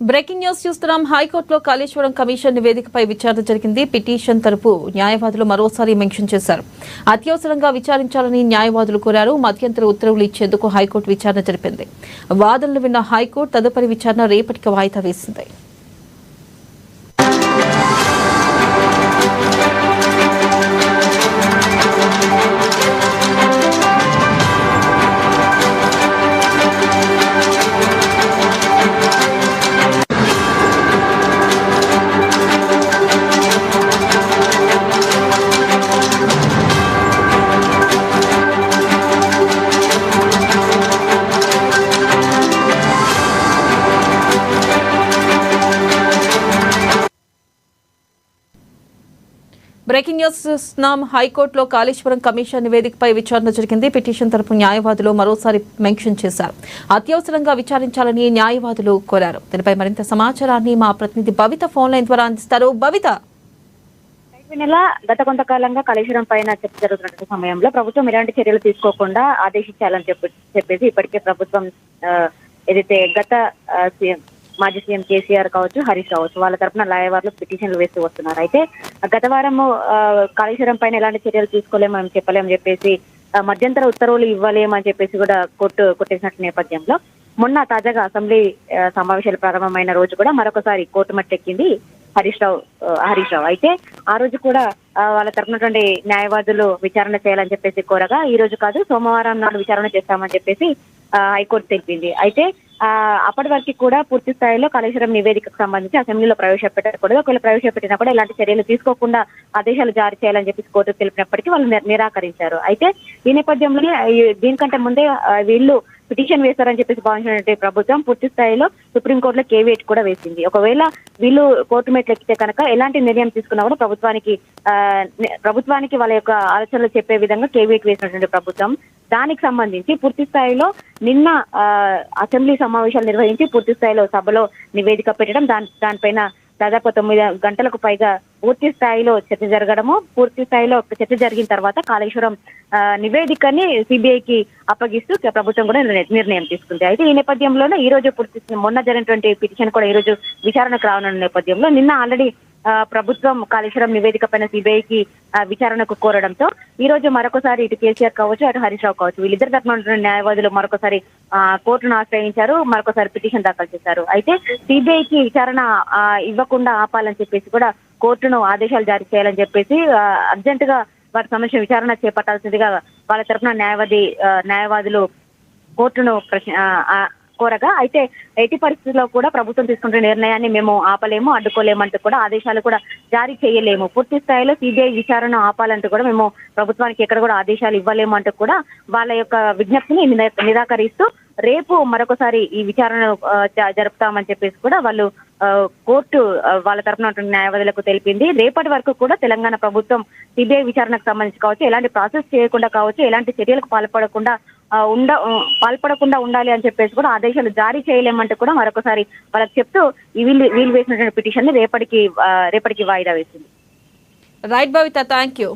Breaking news చూస్తున్నాం. హైకోర్టులో Kaleshwaram commission నివేదికపై విచారణ జరిగింది. పిటిషన్ తరపు న్యాయవాదులు మరోసారి మెన్షన్ చేశారు. అత్యవసరంగా విచారించాలని న్యాయవాదులు కోరారు. మధ్యంతర ఉత్తర్వులు ఇచ్చేందుకు హైకోర్టు విచారణ జరిపింది. వాదనలు విన్న హైకోర్టు తదుపరి విచారణ రేపటికి వాయిదా వేసింది. బ్రేకింగ్ న్యూస్ చూస్తున్నాం. హైకోర్టులో కాళేశ్వరం కమిషన్ నివేదికపై విచారణ జరిగింది. పిటిషన్ తరపు న్యాయవాదులు మరోసారి మెన్షన్ చేశారు. అత్యవసరంగా విచారించాలని న్యాయవాదులు కోరారు. దీనిపై మరింత సమాచారాన్ని మా ప్రతినిధి భవిత ఫోన్ లైన్ ద్వారా అందిస్తారు. భవిత, గత కొంతకాలంగా కాళేశ్వరం పైన చర్చ జరుగుతున్న సమయంలో ప్రభుత్వం ఎలాంటి చర్యలు తీసుకోకుండా ఆదేశించాలని చెప్పేసి ఇప్పటికే ప్రభుత్వం ఏదైతే గత మాజీ సీఎం కేసీఆర్ కావచ్చు, హరీష్ కావచ్చు, వాళ్ళ తరఫున న్యాయవాదులు పిటిషన్లు వేస్తూ వస్తున్నారు. అయితే గత వారము కాళేశ్వరం పైన ఎలాంటి చర్యలు తీసుకోలేమని చెప్పలేమని చెప్పేసి మధ్యంతర ఉత్తర్వులు ఇవ్వలేమని చెప్పేసి కూడా కోర్టు కొట్టేసినట్టు నేపథ్యంలో మొన్న తాజాగా అసెంబ్లీ సమావేశాలు ప్రారంభమైన రోజు కూడా మరొకసారి కోర్టు మట్టెక్కింది హరీష్ రావు. అయితే ఆ రోజు కూడా వాళ్ళ తరపునటువంటి న్యాయవాదులు విచారణ చేయాలని చెప్పేసి కోరగా ఈ రోజు కాదు సోమవారం నాడు విచారణ చేస్తామని చెప్పేసి హైకోర్టు తెలిపింది. అయితే అప్పటి వరకు కూడా పూర్తి స్థాయిలో కాళేశ్వరం నివేదికకు సంబంధించి అసెంబ్లీలో ప్రవేశపెట్టకూడదు. ఒకవేళ ప్రవేశపెట్టినా కూడా ఇలాంటి చర్యలు తీసుకోకుండా ఆదేశాలు జారీ చేయాలని చెప్పేసి కోర్టు తెలిపినప్పటికీ వాళ్ళు నిరాకరించారు. అయితే ఈ నేపథ్యంలోనే దీనికంటే ముందే వీళ్ళు పిటిషన్ వేస్తారని చెప్పేసి భావించినటువంటి ప్రభుత్వం పూర్తి స్థాయిలో సుప్రీంకోర్టులో కేవీఎట్ కూడా వేసింది. ఒకవేళ వీళ్ళు కోర్టు మెట్లు ఎక్కితే కనుక ఎలాంటి నిర్ణయం తీసుకున్నా కూడా ప్రభుత్వానికి వాళ్ళ యొక్క ఆలోచనలు చెప్పే విధంగా కేవీఎట్ వేసినటువంటి ప్రభుత్వం దానికి సంబంధించి పూర్తి స్థాయిలో నిన్న అసెంబ్లీ సమావేశాలు నిర్వహించి పూర్తి స్థాయిలో సభలో నివేదిక పెట్టడం, దానిపైన దాదాపు 9 గంటలకు పైగా పూర్తి స్థాయిలో చర్చ జరగడము, పూర్తి స్థాయిలో చర్చ జరిగిన తర్వాత కాళేశ్వరం నివేదికని సిబిఐకి అప్పగిస్తూ ప్రభుత్వం కూడా నిర్ణయం తీసుకుంది. అయితే ఈ నేపథ్యంలోనే ఈ రోజు మొన్న జరిగినటువంటి పిటిషన్ కూడా ఈ రోజు విచారణకు రానున్న నేపథ్యంలో నిన్న ఆల్రెడీ ప్రభుత్వం కాళేశ్వరం నివేదిక పైన సిబిఐకి విచారణకు కోరడంతో ఈ రోజు మరొకసారి ఇటు కేసీఆర్ కావచ్చు, అటు హరీష్ రావు కావచ్చు, వీళ్ళిద్దరు తరఫున న్యాయవాదులు మరొకసారి కోర్టును ఆశ్రయించారు, మరొకసారి పిటిషన్ దాఖలు చేశారు. అయితే సిబిఐకి విచారణ ఇవ్వకుండా ఆపాలని చెప్పేసి కూడా కోర్టును ఆదేశాలు జారీ చేయాలని చెప్పేసి అర్జెంట్ గా వారికి సంబంధించిన విచారణ చేపట్టాల్సిందిగా వాళ్ళ తరఫున న్యాయవాదులు కోర్టును కోరగా, అయితే ఎట్టి పరిస్థితుల్లో కూడా ప్రభుత్వం తీసుకుంటున్న నిర్ణయాన్ని మేము ఆపలేము, అడ్డుకోలేమంటూ కూడా ఆదేశాలు కూడా జారీ చేయలేము, పూర్తి స్థాయిలో సిబిఐ విచారణ ఆపాలంటూ కూడా మేము ప్రభుత్వానికి ఎక్కడ కూడా ఆదేశాలు ఇవ్వలేము అంటూ కూడా వాళ్ళ యొక్క విజ్ఞప్తిని నిరాకరిస్తూ రేపు మరొకసారి ఈ విచారణ జరుపుతామని చెప్పేసి కూడా వాళ్ళు కోర్టు వాళ్ళ తరఫున న్యాయవాదులకు తెలిపింది. రేపటి వరకు కూడా తెలంగాణ ప్రభుత్వం సిబిఐ విచారణకు సంబంధించి కావచ్చు, ఎలాంటి ప్రాసెస్ చేయకుండా కావచ్చు, ఎలాంటి చర్యలకు పాల్పడకుండా ఉండాలి అని చెప్పేసి కూడా ఆదేశాలు జారీ చేయలేమంటూ కూడా మరొకసారి వాళ్ళకి చెప్తూ వీళ్ళు వేసినటువంటి పిటిషన్ ని రేపటికి వాయిదా వేసింది. Right Bhavitha, thank you.